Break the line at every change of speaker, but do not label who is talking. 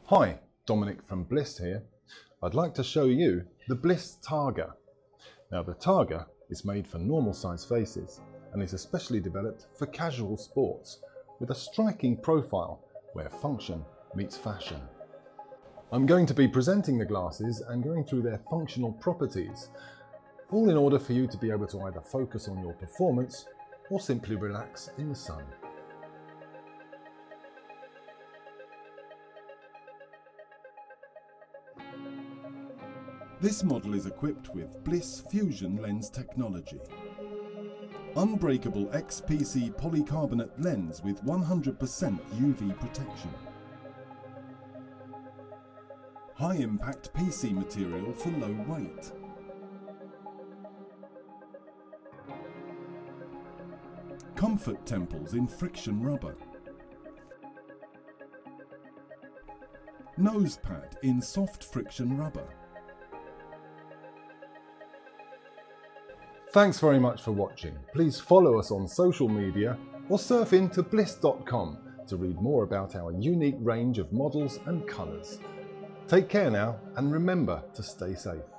Hi, Dominic from BLIZ here. I'd like to show you the BLIZ Targa. Now the Targa is made for normal size faces and is especially developed for casual sports with a striking profile where function meets fashion. I'm going to be presenting the glasses and going through their functional properties, all in order for you to be able to either focus on your performance or simply relax in the sun.
This model is equipped with BLIZ Fusion lens technology. Unbreakable XPC polycarbonate lens with 100% UV protection. High impact PC material for low weight. Comfort temples in friction rubber. Nose pad in soft friction rubber.
Thanks very much for watching. Please follow us on social media or surf into bliz.com to read more about our unique range of models and colours. Take care now and remember to stay safe.